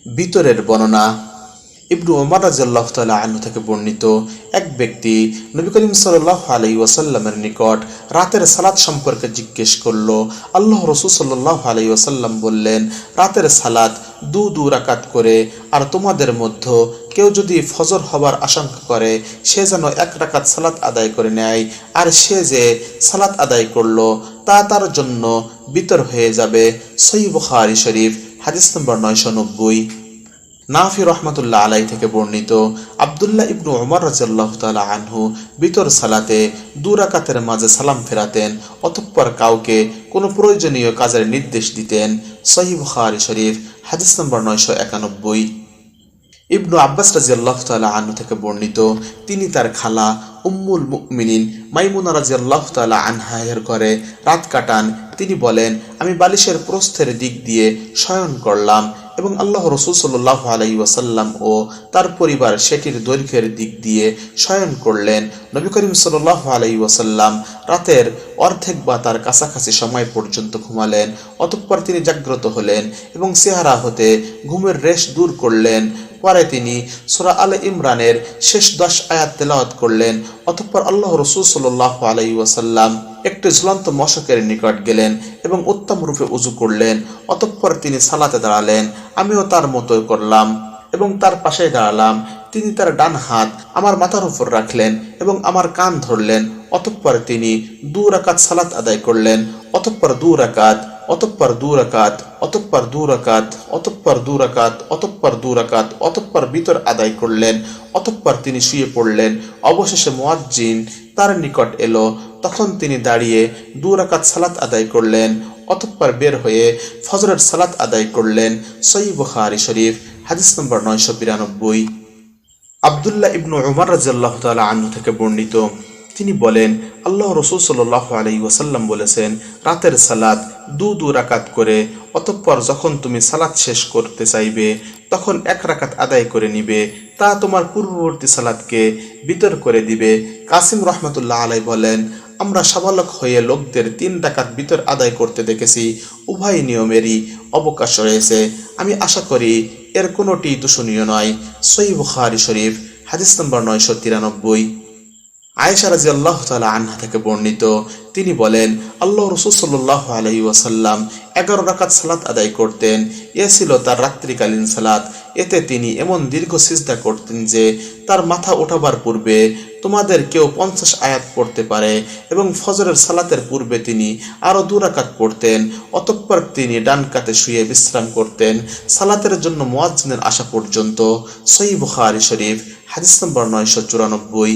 ভিতরের বর্ণনা। ইবনু ওমর রাদিয়াল্লাহু তাআলা আনহু থেকে বর্ণিত, এক ব্যক্তি নবী করিম সাল্লাল্লাহু আলাইহি ওয়াসাল্লামের নিকট রাতের সালাত সম্পর্কে জিজ্ঞেস করল। আল্লাহ রাসূল সাল্লাল্লাহু আলাইহি ওয়াসাল্লাম বললেন, রাতের সালাত দু রাকাত করে, আর তোমাদের মধ্যে কেউ যদি ফজর হবার আশঙ্কা করে সে যেন 1 রাকাত সালাত আদায় করে নেয়, আর সে যে সালাত আদায় করলো তা তার জন্য বিতর হয়ে যাবে। সহিহ বুখারী শরীফ, হাদিস নম্বর 990। নাফি রহমাতুল্লাহ আলাই থেকে বর্ণিত, আব্দুল্লাহ ইবনু ওমর রাদিয়াল্লাহু তাআলা আনহু বিতর সালাতে 2 রাকাতের মাঝে সালাম ফেরাতেন, অতঃপর কাউকে কোনো প্রয়োজনীয় কাজের নির্দেশ দিতেন। সহিহ বুখারী শরীফ, হাদিস নম্বর 991। ইবনু আব্বাস রাদিয়াল্লাহু তাআলা আনহু থেকে বর্ণিত, তিনি তার খালা উম্মুল মুমিনিন মাইমুনা রাদিয়াল্লাহু তাআলা আনহা এর ঘরে রাত কাটান। তিনি বলেন, আমি বালিশের প্রস্থের দিক দিয়ে শয়ন করলাম এবং আল্লাহ রাসূল সাল্লাল্লাহু আলাইহি ওয়াসাল্লাম ও তার পরিবার সেটির দৈর্ঘ্যের দিক দিয়ে শয়ন করলেন। নবী করিম সাল্লাল্লাহু আলাইহি ওয়াসাল্লাম রাতের অর্ধেক বা তার কাছাকাছি সময় পর্যন্ত ঘুমালেন। অতঃপর তিনি জাগ্রত হলেন এবং চেহারা হতে ঘুমের রেশ দূর করলেন। পরে তিনি সূরা আলে ইমরানের শেষ 10 আয়াত তেলাওয়াত করলেন। অতঃপর আল্লাহ রাসূল সাল্লাল্লাহু আলাইহি ওয়াসাল্লাম একটি ঝুলন্ত মশকের নিকট গেলেন এবং উত্তম রূপে উযু করলেন। অতঃপর তিনি সালাতে দাঁড়ালেন। আমিও তার মতো করলাম এবং তার পাশে দাঁড়ালাম। তিনি তার ডান হাত আমার মাথার উপর রাখলেন এবং আমার কান ধরলেন। অতঃপর তিনি 2 রাকাত সালাত আদায় করলেন। অতঃপর 2 রাকাত, অতঃপর 2 রাকাত, অতঃপর 2 রাকাত, অতঃপর 2 রাকাত, অতঃপর 2 রাকাত, অতঃপর বিতর আদায় করলেন। অতঃপর তিনি শুয়ে পড়লেন। অবশেষে মুয়াজ্জিন তার নিকট এলো। তখন তিনি দাঁড়িয়ে 2 রাকাত সালাত আদায় করলেন। অতঃপর বের হয়ে ফজরের সালাত আদায় করলেন। সহিহ বুখারী শরীফ, হাদিস নম্বর 992। আব্দুল্লাহ ইবনু ওমর রাদিয়াল্লাহু তাআলা আনহু থেকে বর্ণিত, তিনি বলেন, আল্লাহ রাসূল সাল্লাল্লাহু আলাইহি ওয়াসাল্লাম বলেছেন, রাতের সালাত 2 রাকাত করে, অতঃপর যখন তুমি সালাত শেষ করতে চাইবে তখন 1 রাকাত আদায় করে নিবে, তা তোমার পূর্ববর্তী সালাতকে বিতর করে দিবে। কাসিম রহমাতুল্লাহ আলাই বলেন, আমরা সাবালক হয়ে লোকদের 3 রাকাত বিতর আদায় করতে দেখেছি। উভয় নিয়মেরই অবকাশ রয়েছে। আমি আশা করি এর কোনোটি দূষণীয় নয়। সহিহ বুখারী শরীফ, হাদিস নম্বর 993। আয়েশা রাদিয়াল্লাহু তাআলা আনহা থেকে বর্ণিত, তিনি বলেন, আল্লাহ রাসূল সাল্লাল্লাহু আলাইহি ওয়াসাল্লাম 11 রাকাত সালাত আদায় করতেন। এ ছিল তার রাত্রিকালীন সালাত। এতে তিনি এমন দীর্ঘ সিজদা করতেন যে তার মাথা ওঠাবার পূর্বে তোমাদের কেউ 50 আয়াত পড়তে পারে, এবং ফজরের সালাতের পূর্বে তিনি আরো 2 রাকাত পড়তেন। অতঃপর তিনি ডান কাতে শুয়ে বিশ্রাম করতেন সালাতের জন্য মুয়াজ্জিনের আসা পর্যন্ত। সহিহ বুখারী শরীফ, হাদিস নম্বর 994।